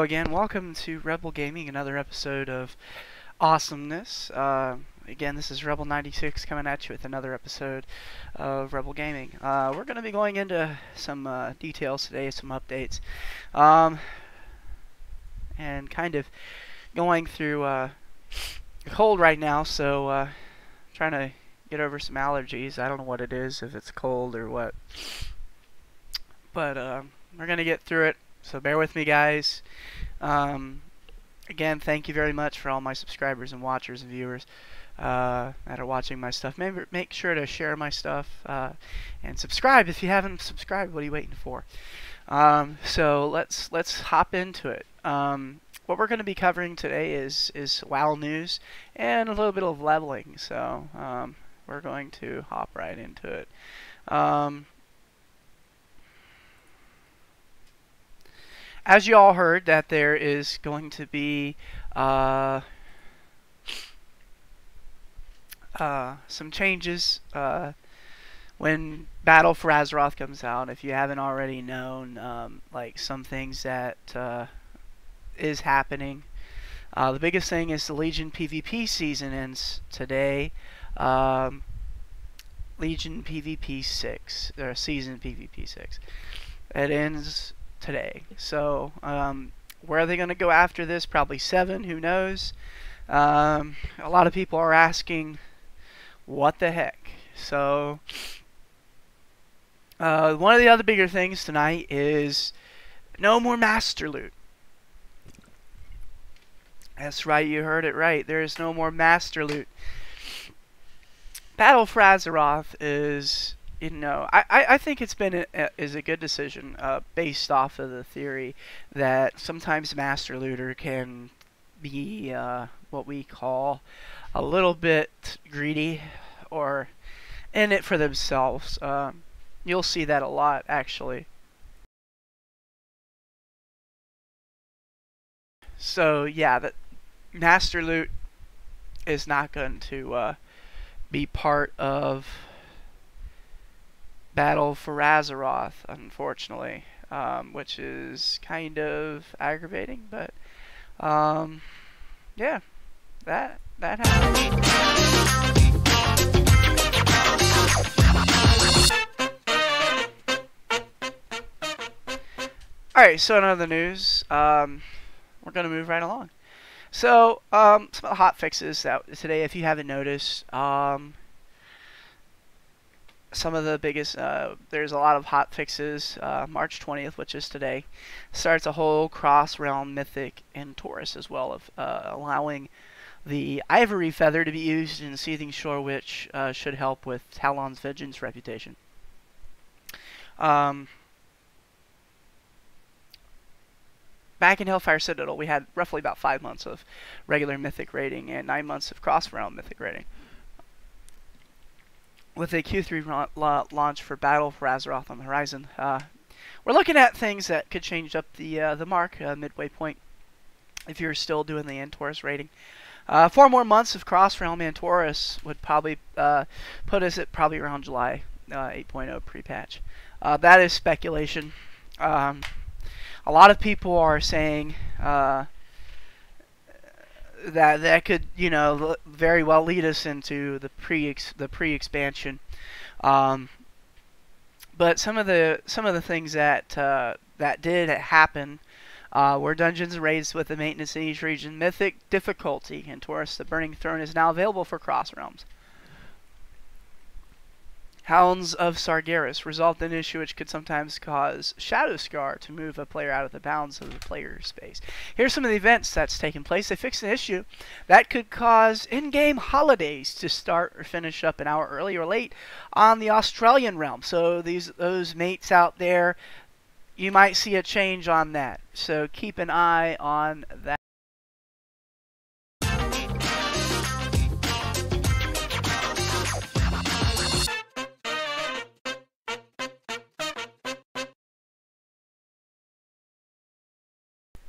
again, welcome to Rebel Gaming, another episode of awesomeness. Again, this is Rebel96 coming at you with another episode of Rebel Gaming. We're going to be going into some details today, some updates, and kind of going through the cold right now, so trying to get over some allergies. I don't know what it is, if it's cold or what, but we're going to get through it. So bear with me, guys. Again, thank you very much for all my subscribers and watchers and viewers that are watching my stuff. Make sure to share my stuff and subscribe if you haven't subscribed. What are you waiting for? So let's hop into it. What we're going to be covering today is WoW news and a little bit of leveling. So we're going to hop right into it. As you all heard, that there is going to be some changes when Battle for Azeroth comes out. If you haven't already known, like some things that is happening. The biggest thing is the Legion PvP season ends today. Legion PvP 6, or Season PvP 6. It ends today. So where are they going to go after this? Probably 7, who knows. A lot of people are asking what the heck. So one of the other bigger things tonight is no more master loot. That's right, you heard it right. There is no more master loot. Battle for Azeroth is, you know, I think it's been a good decision based off of the theory that sometimes Master Looter can be what we call a little bit greedy or in it for themselves. You'll see that a lot, actually. So yeah, that Master Loot is not going to be part of Battle for Azeroth, unfortunately, which is kind of aggravating, but yeah, that happened. Alright, so in other news, we're going to move right along. So, some of the hot fixes that today, if you haven't noticed, some of the biggest, there's a lot of hot fixes. March 20th, which is today, starts a whole cross-realm mythic in Taurus as well, of allowing the Ivory Feather to be used in Seething Shore, which should help with Talon's Vengeance reputation. Back in Hellfire Citadel, we had roughly about 5 months of regular mythic raiding and 9 months of cross-realm mythic raiding. With a Q3 launch for Battle for Azeroth on the horizon, we're looking at things that could change up the mark, midway point, if you're still doing the Taurus raiding. 4 more months of cross-realm and Taurus would probably put us at probably around July 8.0 pre-patch. That is speculation. A lot of people are saying that could, you know, very well lead us into the pre-expansion. But some of the things that did happen were dungeons and raids with the maintenance in each region. Mythic difficulty in Taurus, the Burning Throne, is now available for cross realms. Hounds of Sargeras resolved an issue which could sometimes cause Shadow Scar to move a player out of the bounds of the player space. Here's some of the events that's taken place. They fixed an issue that could cause in-game holidays to start or finish up an hour early or late on the Australian realm. So those mates out there, you might see a change on that. So keep an eye on that.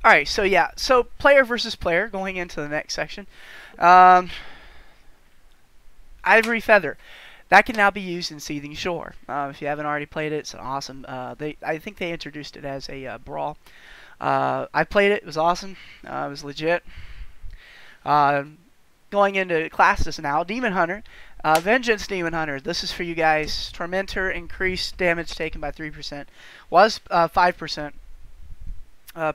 Alright, so yeah, so player versus player, going into the next section. Ivory Feather. That can now be used in Seething Shore. If you haven't already played it, it's an awesome... I think they introduced it as a brawl. I played it. It was awesome. It was legit. Going into classes now, Demon Hunter. Vengeance Demon Hunter. This is for you guys. Tormentor, increased damage taken by 3%. Was 5%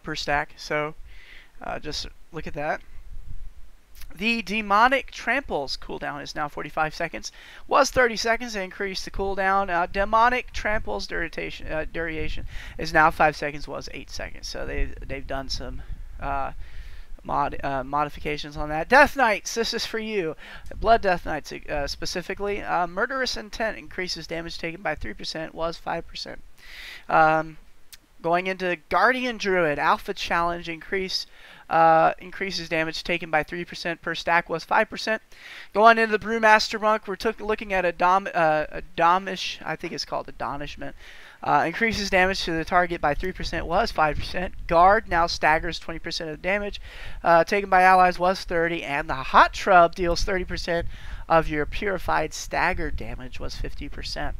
per stack. So just look at that. The Demonic Tramples cooldown is now 45 seconds. Was 30 seconds. They increased the cooldown. Demonic Tramples duration is now 5 seconds. Was 8 seconds. So they've done some modifications on that. Death Knights, this is for you. Blood Death Knights specifically. Murderous Intent increases damage taken by 3%. Was 5%. Going into Guardian Druid, Alpha Challenge increases damage taken by 3% per stack. Was 5%. Going into the Brewmaster Monk, we're looking at a Domish, I think it's called a Donishment. Increases damage to the target by 3%. Was 5%. Guard now staggers 20% of the damage taken by allies. Was 30%. And the Hot Trub deals 30% of your purified stagger damage. Was 50%.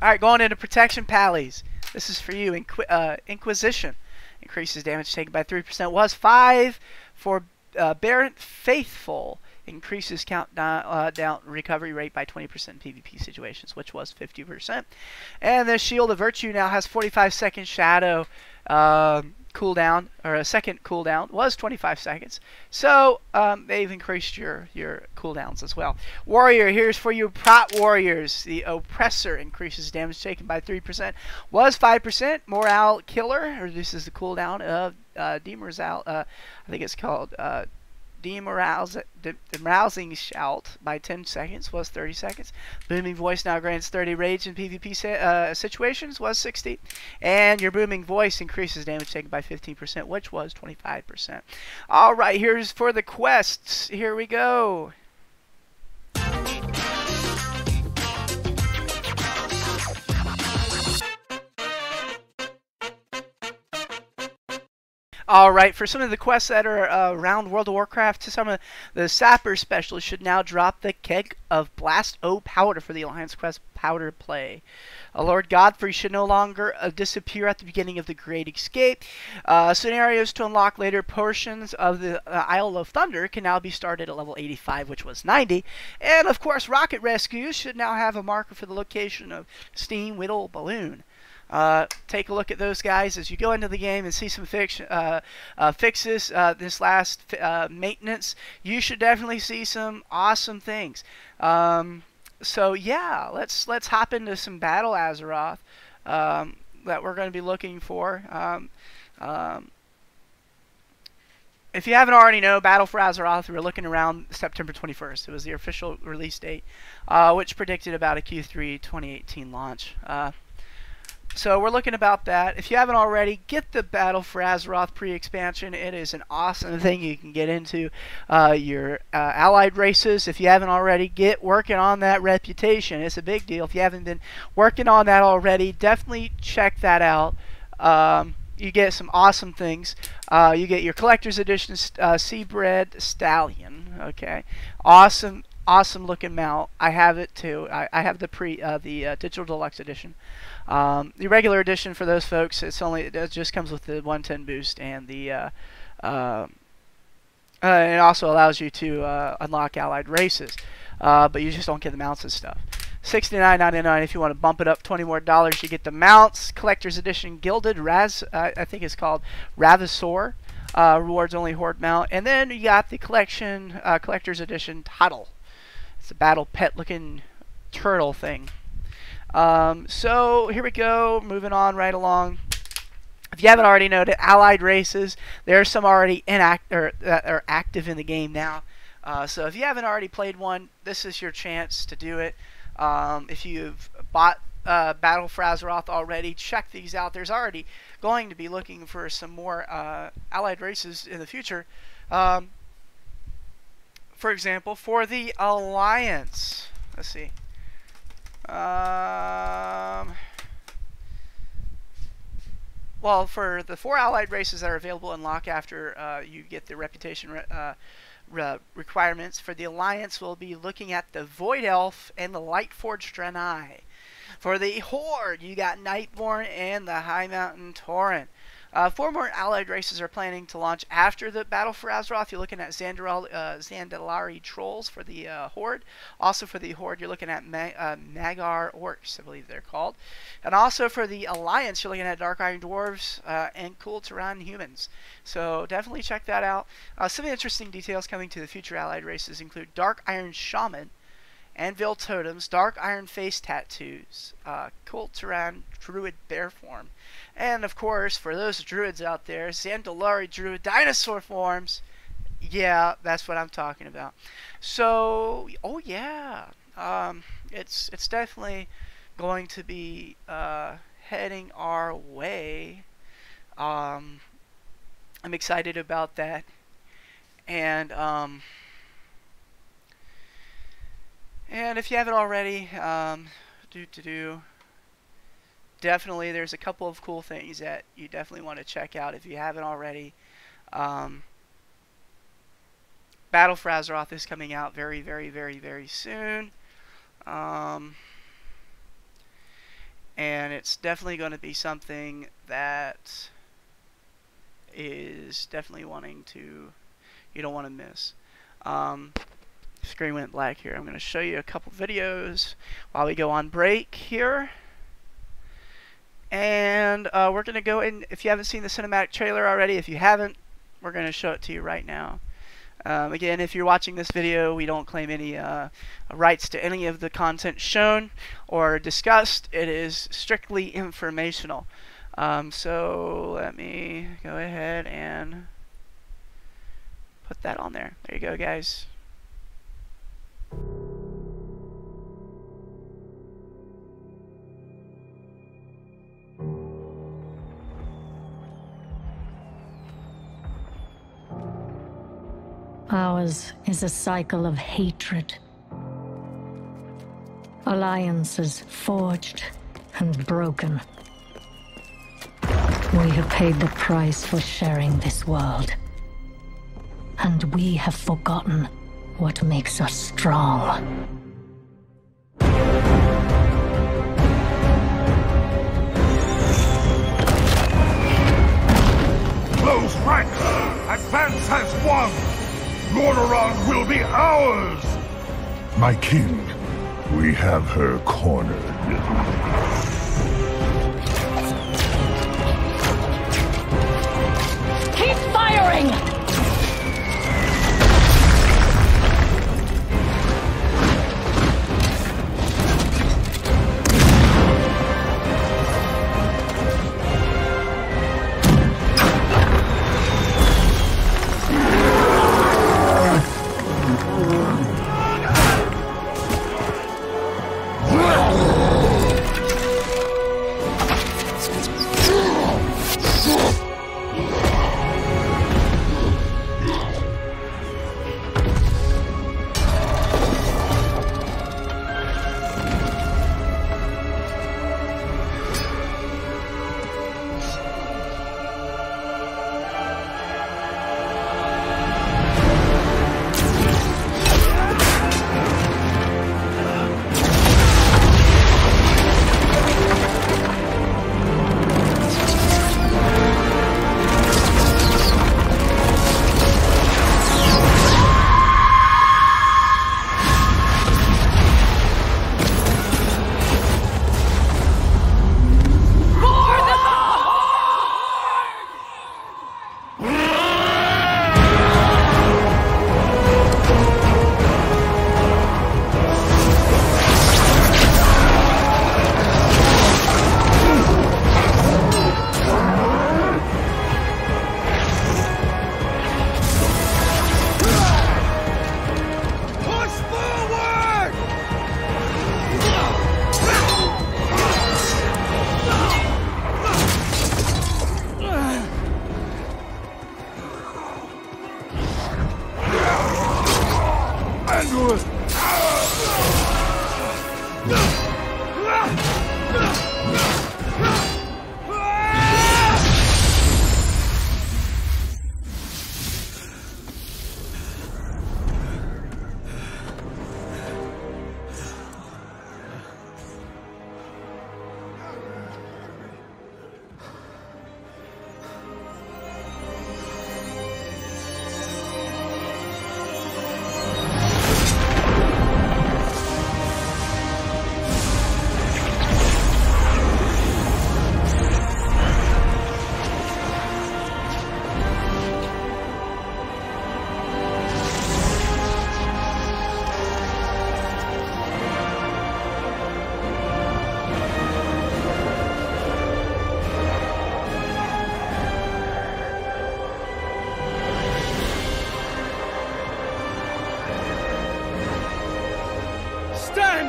Alright, going into Protection Pallies. This is for you. Inquisition increases damage taken by 3%. Was 5 for Barrett Faithful. Increases down recovery rate by 20% in PvP situations, which was 50%. And the Shield of Virtue now has 45-second shadow cooldown, or a second cooldown. Was 25 seconds. So they've increased your cooldowns as well. Warrior, here's for you Prot Warriors. The Oppressor increases damage taken by 3%. Was 5%. Morale Killer, or this is the cooldown of Demorale. I think it's called Demoralizing Shout by 10 seconds. Was 30 seconds. Booming Voice now grants 30 rage in PvP situations. Was 60. And your Booming Voice increases damage taken by 15%, which was 25%. Alright, here's for the quests. Here we go. Alright, for some of the quests that are around World of Warcraft, some of the Sapper Specialists should now drop the Keg of Blast O Powder for the Alliance Quest Powder play. Lord Godfrey should no longer disappear at the beginning of the Great Escape. Scenarios to unlock later portions of the Isle of Thunder can now be started at level 85, which was 90. And of course, Rocket Rescues should now have a marker for the location of Steam Whittle Balloon. Take a look at those guys as you go into the game and see some fixes. This last maintenance, you should definitely see some awesome things. So yeah, let's hop into some Battle Azeroth that we're going to be looking for. If you haven't already know, Battle for Azeroth, we were looking around September 21st. It was the official release date, which predicted about a Q3 2018 launch. So we're looking about that. If you haven't already, get the Battle for Azeroth pre-expansion. It is an awesome thing. You can get into your allied races. If you haven't already, get working on that reputation. It's a big deal. If you haven't been working on that already, definitely check that out. You get some awesome things. You get your Collector's Edition Seabred Stallion. Okay, awesome looking mount. I have it too. I have the Digital Deluxe Edition. The regular edition for those folks, it just comes with the 110 boost, and the it also allows you to unlock allied races, but you just don't get the mounts and stuff. $69.99 if you want to bump it up $20 more. You get the mounts, Collector's Edition Gilded I think it's called Ravasor, rewards only Horde mount, and then you got the Collector's Edition Tuttle. It's a battle pet looking turtle thing. So here we go, moving on right along. If you haven't already noted, allied races, there are some already that are active in the game now. So if you haven't already played one, this is your chance to do it. If you've bought Battle for Azeroth already, check these out. There's already going to be looking for some more allied races in the future. For example, for the Alliance, let's see. Well, for the 4 allied races that are available to unlock after you get the reputation requirements for the Alliance will be looking at the Void Elf and the Lightforged Draenei. For the Horde, you got Nightborn and the High Mountain Tauren. 4 more allied races are planning to launch after the Battle for Azeroth. You're looking at Zandalari Trolls for the Horde. Also for the Horde, you're looking at Nagar Orcs, I believe they're called. And also for the Alliance, you're looking at Dark Iron Dwarves and Cool Terran Humans. So definitely check that out. Some interesting details coming to the future allied races include Dark Iron Shaman, Anvil Totems, Dark Iron Face Tattoos, Cool Terran Druid Bear Form, and of course, for those druids out there, Zandalari Druid Dinosaur Forms. Yeah, that's what I'm talking about. So, oh yeah, it's definitely going to be heading our way. I'm excited about that, and if you haven't already, definitely there's a couple of cool things that you definitely want to check out if you haven't already. Battle for Azeroth is coming out very, very, very, very soon. And it's definitely going to be something that is definitely you don't want to miss. Screen went black here. I'm going to show you a couple videos while we go on break here. And we're going to go in. If you haven't seen the cinematic trailer already, if you haven't, we're going to show it to you right now. Again, if you're watching this video, we don't claim any rights to any of the content shown or discussed. It is strictly informational. So let me go ahead and put that on there. There you go, guys. Ours is a cycle of hatred. Alliances forged and broken. We have paid the price for sharing this world. And we have forgotten what makes us strong. Close ranks! Advance has won! Lordaeron will be ours! My king, we have her cornered. Keep firing! stand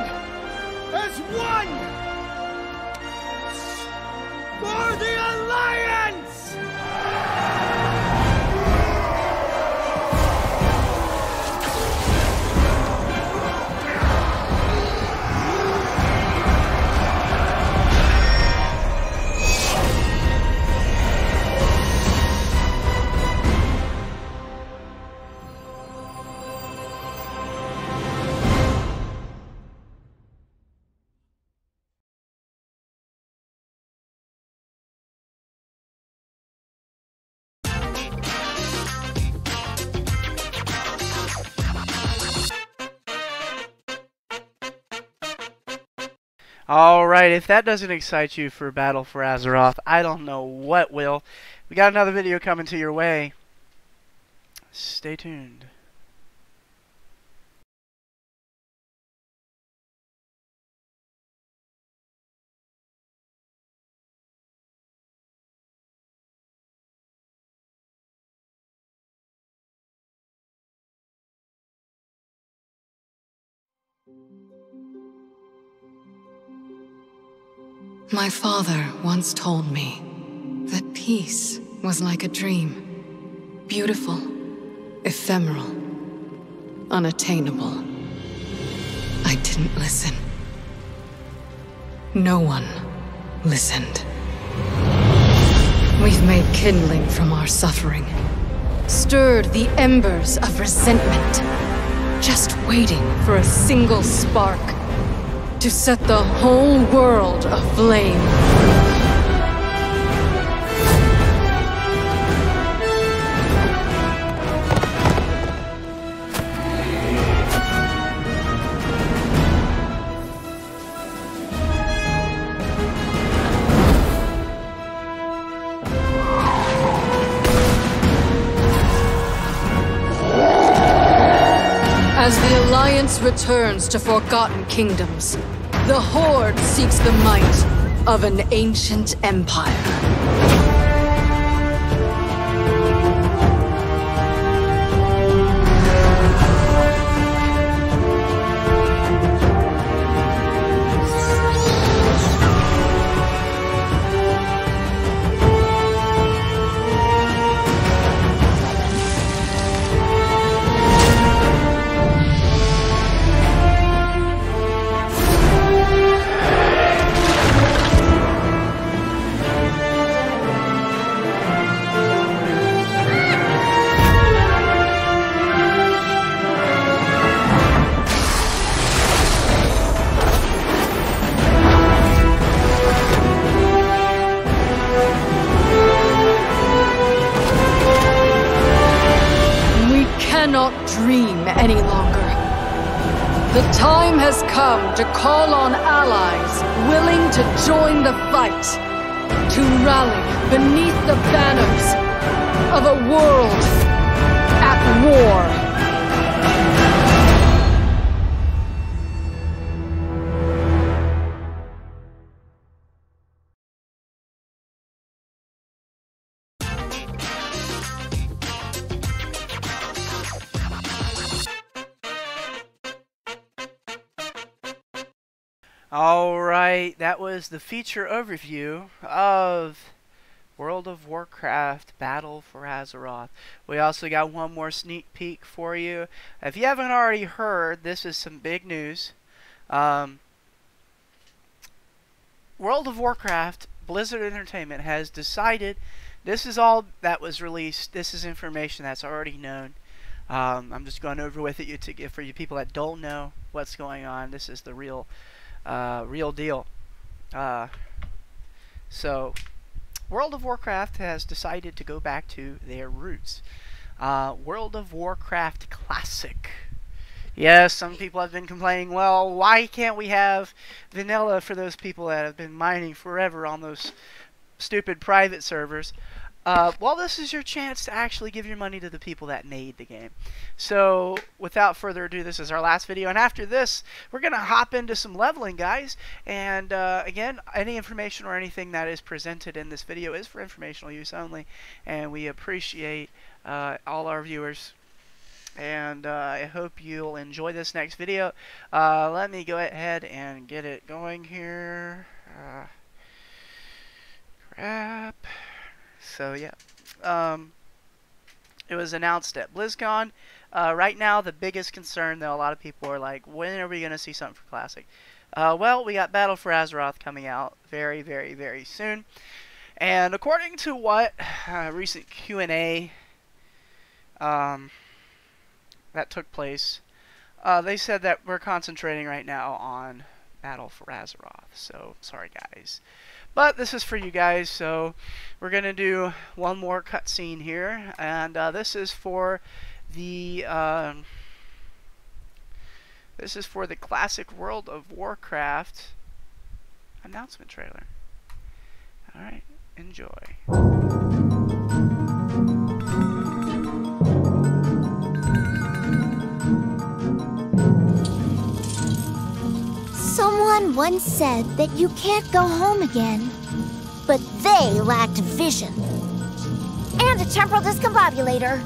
as one for the Alliance! Alright, if that doesn't excite you for Battle for Azeroth, I don't know what will. We got another video coming to your way. Stay tuned. My father once told me that peace was like a dream. Beautiful, ephemeral, unattainable. I didn't listen. No one listened. We've made kindling from our suffering, stirred the embers of resentment, just waiting for a single spark to set the whole world aflame. As the Alliance returns to forgotten kingdoms, the Horde seeks the might of an ancient empire. Cannot dream any longer. The time has come to call on allies willing to join the fight, to rally beneath the banners of a world at war. Alright, that was the feature overview of World of Warcraft Battle for Azeroth. We also got one more sneak peek for you. If you haven't already heard, this is some big news. World of Warcraft, Blizzard Entertainment has decided, this is all that was released, this is information that's already known. I'm just going over with it for you people that don't know what's going on. This is the real deal. So World of Warcraft has decided to go back to their roots. World of Warcraft Classic. Yes, some people have been complaining, well, why can't we have vanilla for those people that have been mining forever on those stupid private servers? Well, this is your chance to actually give your money to the people that made the game. So, without further ado, this is our last video, and after this, we're going to hop into some leveling, guys. And, again, any information or anything that is presented in this video is for informational use only, and we appreciate all our viewers and I hope you'll enjoy this next video. Let me go ahead and get it going here. Crap. So yeah, it was announced at BlizzCon. Right now, the biggest concern, though, a lot of people are like, when are we going to see something for Classic? Well, we got Battle for Azeroth coming out very, very, very soon. And according to what recent Q&A that took place, they said that we're concentrating right now on Battle for Azeroth. So, sorry guys. But this is for you guys, so we're going to do one more cutscene here. And this is for the Classic World of Warcraft announcement trailer. Alright, enjoy. Someone once said that you can't go home again, but they lacked vision. And a temporal discombobulator.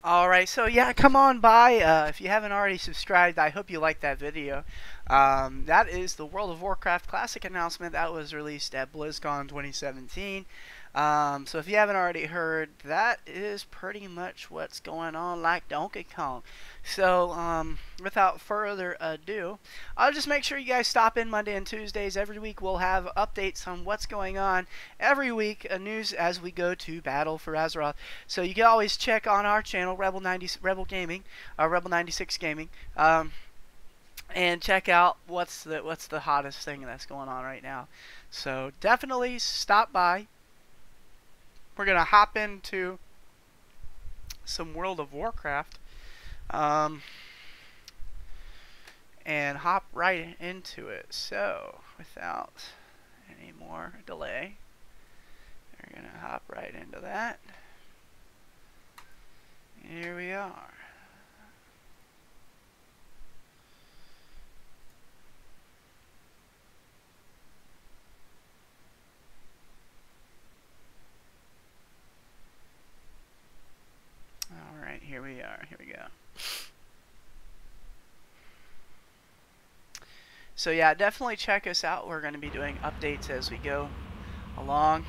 Alright, so yeah, come on by. If you haven't already subscribed, I hope you liked that video. That is the World of Warcraft Classic announcement that was released at BlizzCon 2017. So if you haven't already heard, that is pretty much what's going on like Donkey Kong. So without further ado, I'll just make sure you guys stop in Monday and Tuesdays. Every week we'll have updates on what's going on. Every week news as we go to Battle for Azeroth. So you can always check on our channel, Rebel96 Gaming, and check out what's the hottest thing that's going on right now. So definitely stop by. We're gonna hop into some World of Warcraft, and hop right into it. So without any more delay, we're gonna hop right into that. Here we are. Alright, here we are. Here we go. So yeah, definitely check us out. We're going to be doing updates as we go along.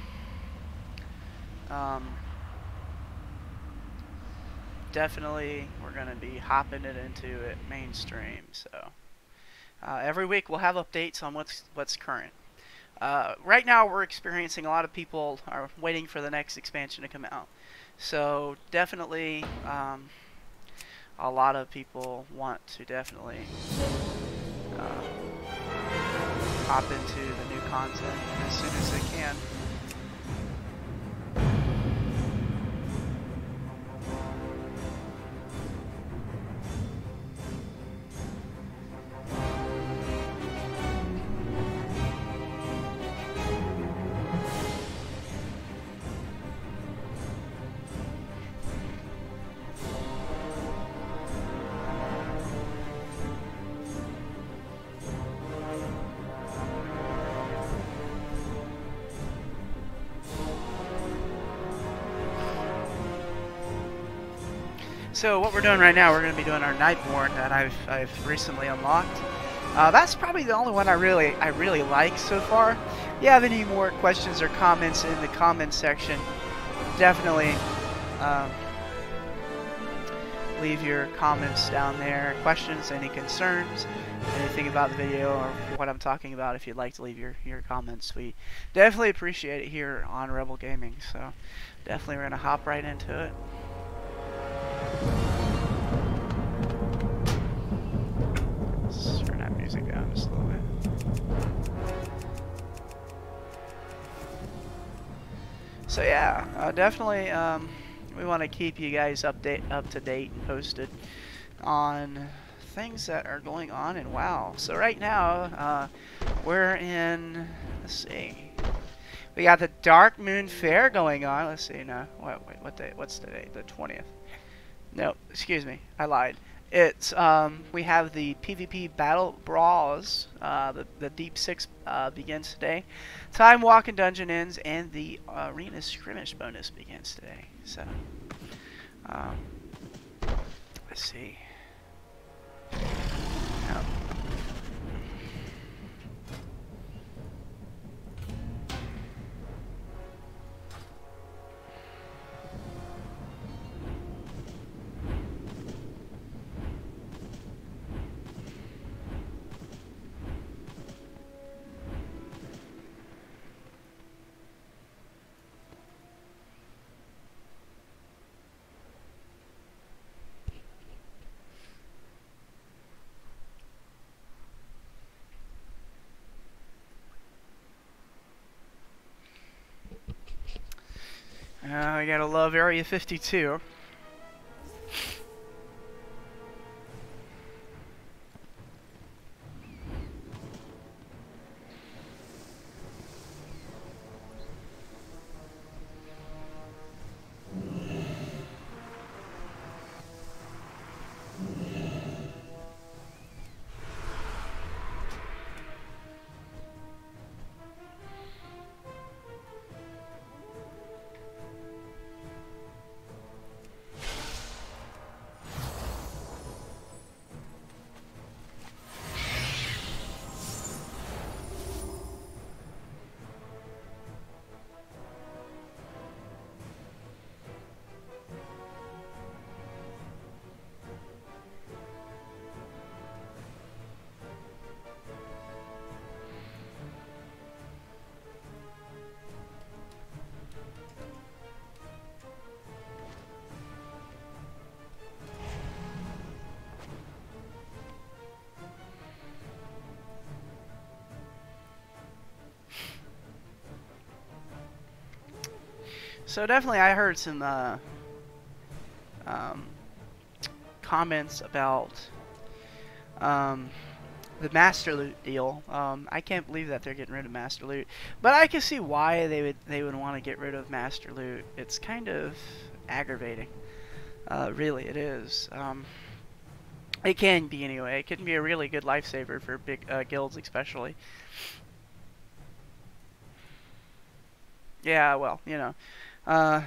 Definitely we're going to be hopping it into it mainstream. So every week we'll have updates on what's current. Right now we're experiencing a lot of people are waiting for the next expansion to come out. So definitely a lot of people want to definitely hop into the new content as soon as they can. So what we're doing right now, we're going to be doing our Nightborn that I've recently unlocked. That's probably the only one I really like so far. If you have any more questions or comments in the comments section, definitely leave your comments down there. Questions, any concerns, anything about the video or what I'm talking about. If you'd like to leave your comments, we definitely appreciate it here on Rebel Gaming. So definitely we're going to hop right into it. Let's turn that music down just a little bit. So yeah, definitely we want to keep you guys up to date and posted on things that are going on in WoW. So right now we're in, let's see, we got the Dark Moon Fair going on. Let's see, no, wait, what day? What's the date? The 20th. No, excuse me, I lied. It's we have the PvP Battle Brawls. The Deep 6 begins today. Time Walk and Dungeon ends, and the Arena Skirmish bonus begins today. So, let's see. Now, I gotta love Area 52. So definitely I heard some comments about the Master Loot deal. I can't believe that they're getting rid of Master Loot, but I can see why they would want to get rid of Master Loot. It's kind of aggravating. Really, it is. It can be anyway. It can be a really good lifesaver for big guilds, especially. Yeah, well, you know. Oh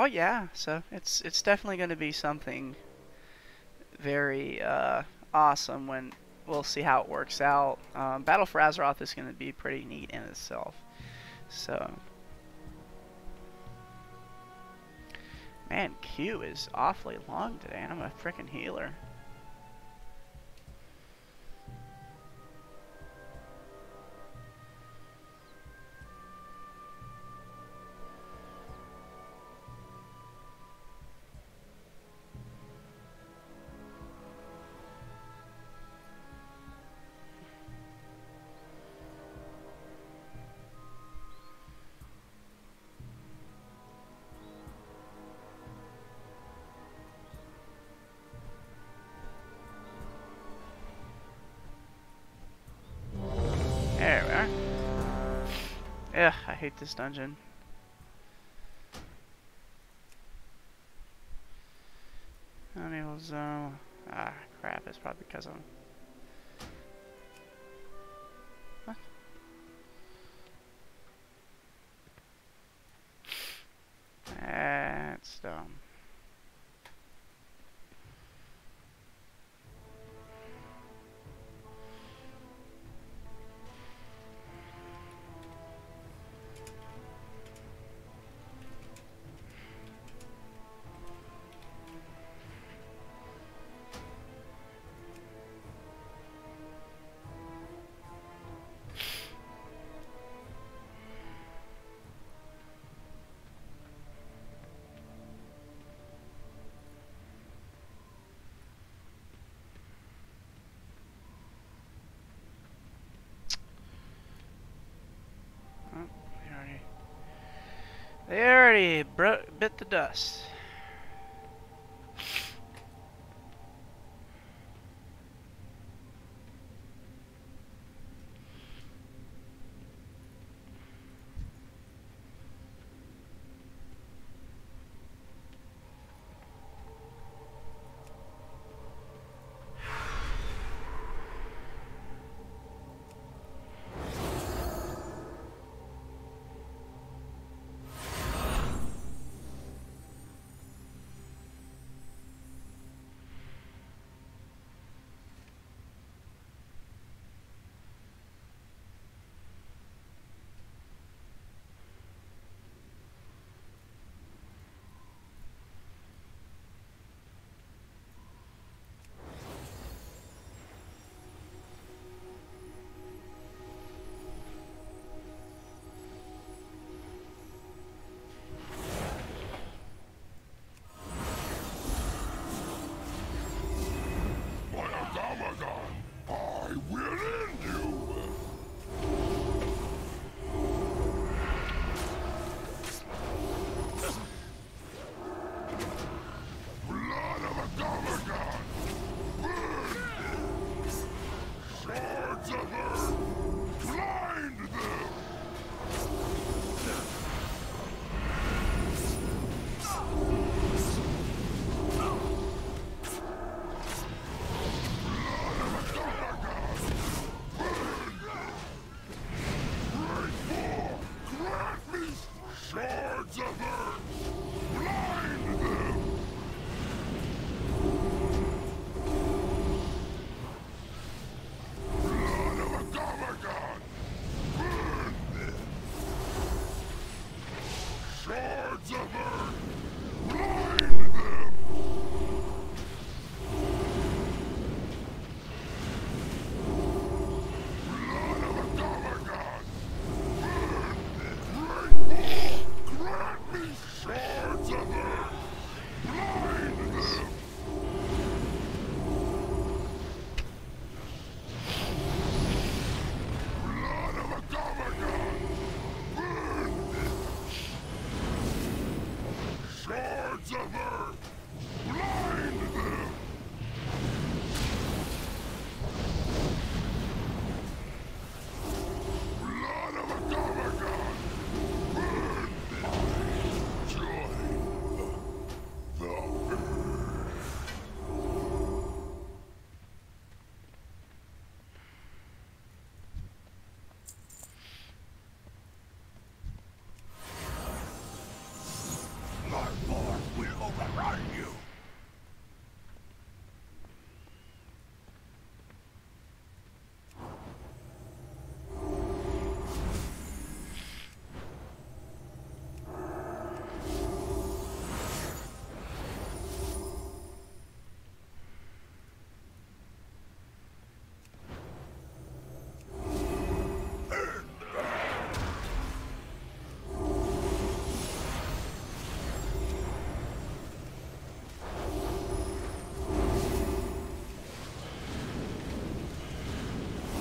yeah, so it's definitely going to be something very awesome when we'll see how it works out. Battle for Azeroth is going to be pretty neat in itself. So, man, Q is awfully long today, and I'm a frickin' healer. There we are. Ugh, I hate this dungeon. Unable zone. Ah, crap. It's probably because I'm... What? That's dumb. already bit the dust.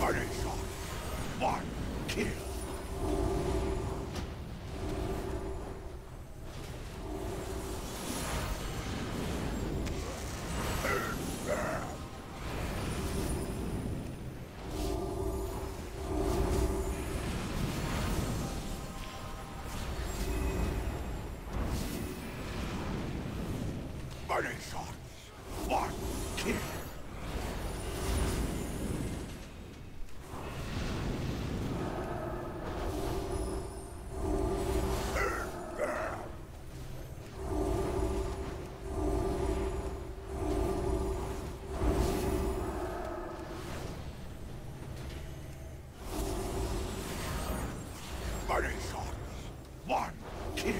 Many shots, one kill. Many shots, one kill.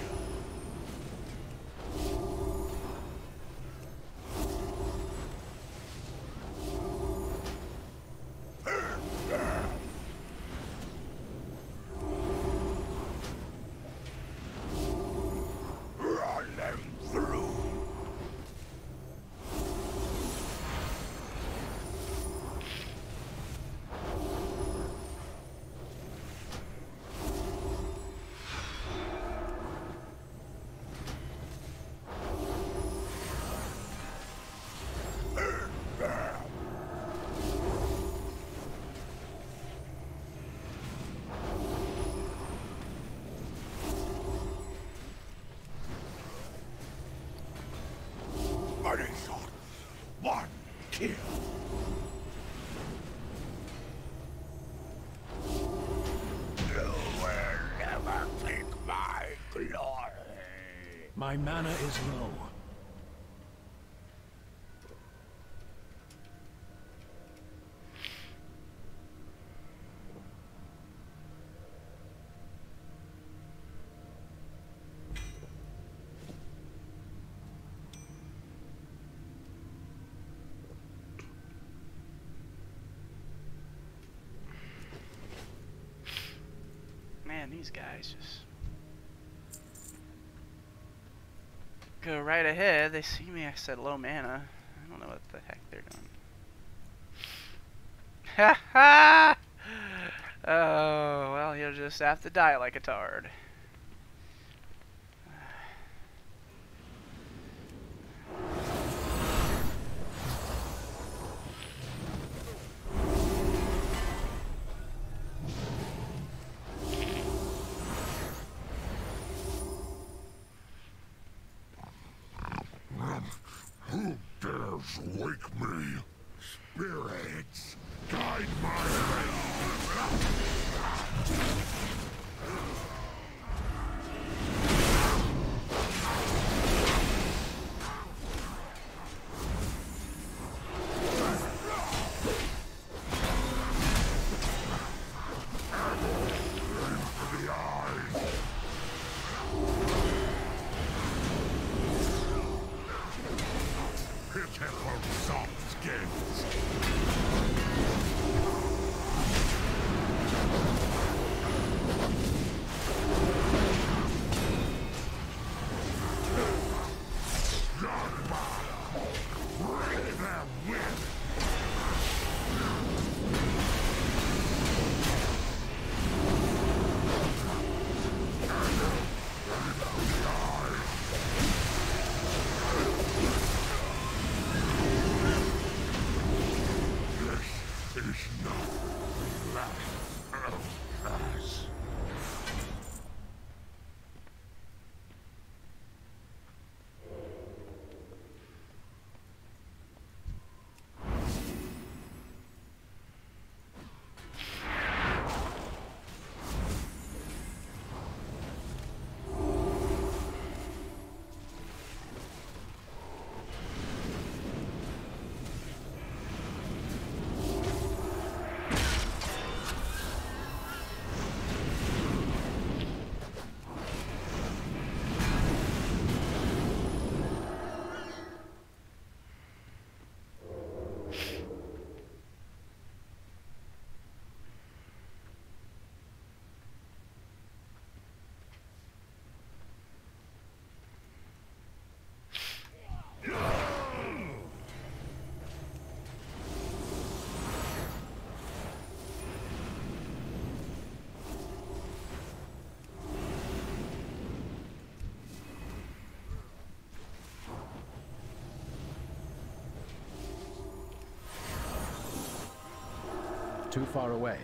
kill. You will never take my glory. My mana is low. Man, these guys just go right ahead. They see me. I said low mana. I don't know what the heck they're doing. Ha ha! Oh, well, he'll just have to die like a tard. Who dares wake me? Spirits, guide my way. Into the eyes. Pitiful soft skins. Break their will. This is not the last of us. Too far away.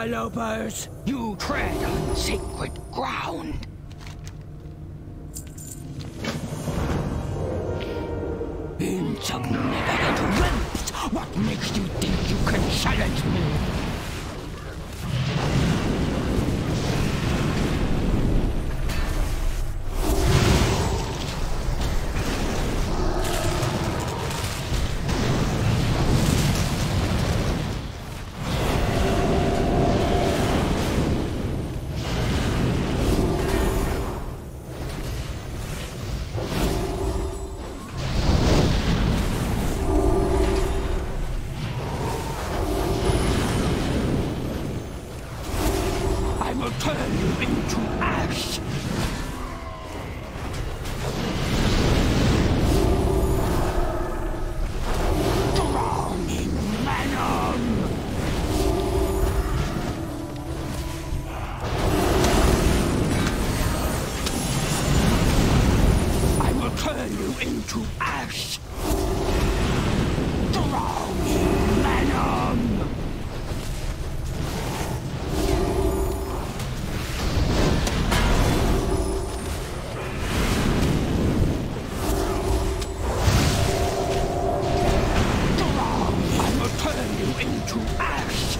interlopers! You tread on sacred ground! Insignificant wimps! What makes you think you can challenge me? Turn you into ash! Drowning venom! I will turn you into ash! Drowning venom! Into ash!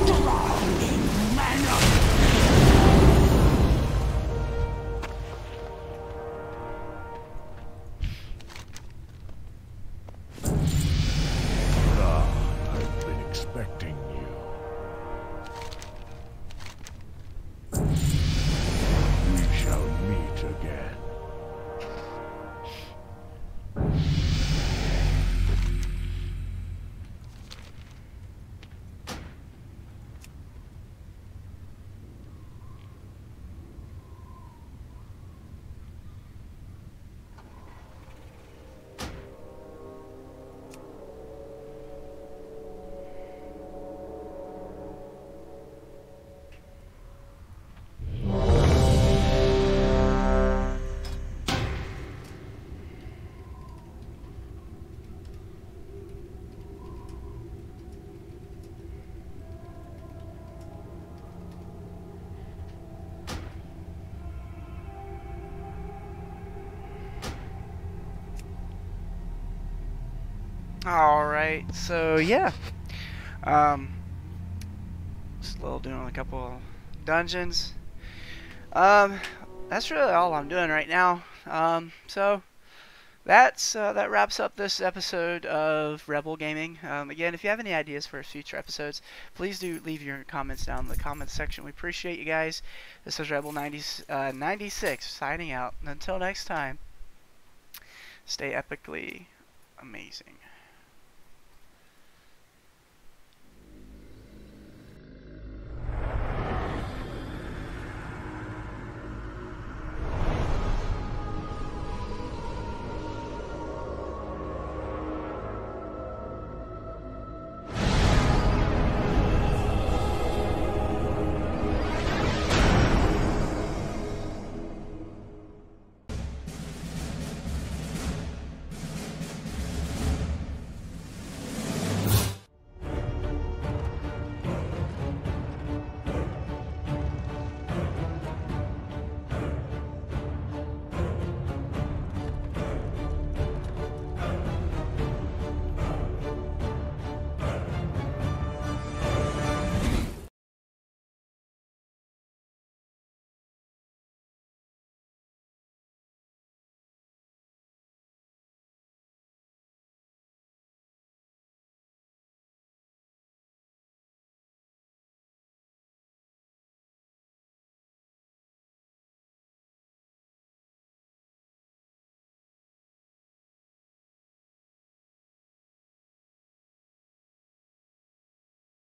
Drowning venom! I've been expecting you. We shall meet again. Alright, so yeah. Just a little doing a couple dungeons. That's really all I'm doing right now. So that wraps up this episode of Rebel Gaming. Again, if you have any ideas for future episodes, please do leave your comments down in the comments section. We appreciate you guys. This is Rebel96 signing out. And until next time, stay epically amazing.